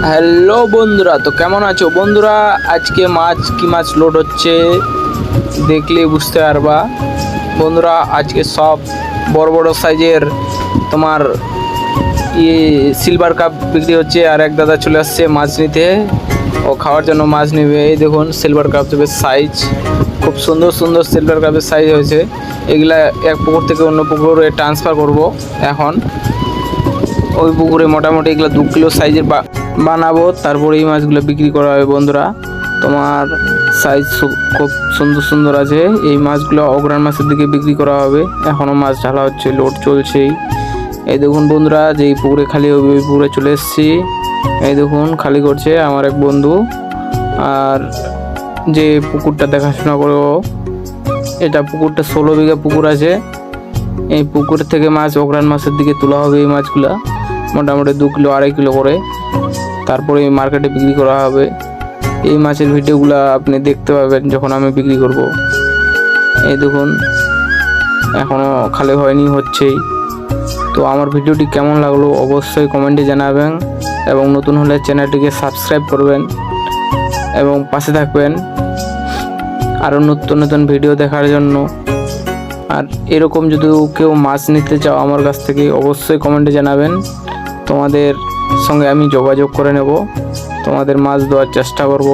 Hello বন্ধুরা, তো কেমন আছো বন্ধুরা? আজকে কি মাছ লোড হচ্ছে দেখলে বুঝতে পারবা বন্ধুরা। আজকে সব বড় বড় সাইজের তোমার সিলভার কাপ বিক্রি হচ্ছে। আর এক দাদা চলে আসছে মাছ নিতে, ও খাওয়ার জন্য মাছ নেবে। এই দেখুন সিলভার কাপ সাইজ, খুব সুন্দর সুন্দর সিলভার কাপের সাইজ হয়েছে। এগুলা এক পুকুর থেকে অন্য পুকুরে ট্রান্সফার করব। এখন ওই পুকুরে মোটামুটি এগুলো 2 কিলো সাইজের বানাবো, তারপরে এই মাছগুলো বিক্রি করা হবে বন্ধুরা। তোমার সাইজ খুব সুন্দর সুন্দর আছে। এই মাছগুলো অগ্রাণ মাছের দিকে বিক্রি করা হবে। এখনও মাছ ঢালা হচ্ছে, লোড চলছেই। এই দেখুন বন্ধুরা, যে এই পুকুরে খালি হবে ওই পুকুরে চলে এসেছি। এই দেখুন খালি করছে আমার এক বন্ধু, আর যে পুকুরটা দেখাশোনা করো, এটা পুকুরটা 16 বিঘা পুকুর আছে। এই পুকুর থেকে মাছ অগ্রাণ মাছের দিকে তোলা হবে। এই মাছগুলা মোটামুটি 2 কিলো 2.5 কিলো করে, তারপরে এই মার্কেটে বিক্রি করা হবে। এই মাছের ভিডিওগুলো আপনি দেখতে পাবেন যখন আমি বিক্রি করব। এই দেখুন এখনও খালি হয়নি, হচ্ছেই। তো আমার ভিডিওটি কেমন লাগলো অবশ্যই কমেন্টে জানাবেন, এবং নতুন হলে চ্যানেলটিকে সাবস্ক্রাইব করবেন এবং পাশে থাকবেন আরও নতুন নতুন ভিডিও দেখার জন্য। আর এরকম যদি কেউ মাছ নিতে চাও আমার কাছ থেকে, অবশ্যই কমেন্টে জানাবেন। তোমাদের সঙ্গে আমি যোগাযোগ করে নেব, তোমাদের মাছ দেওয়ার চেষ্টা করব।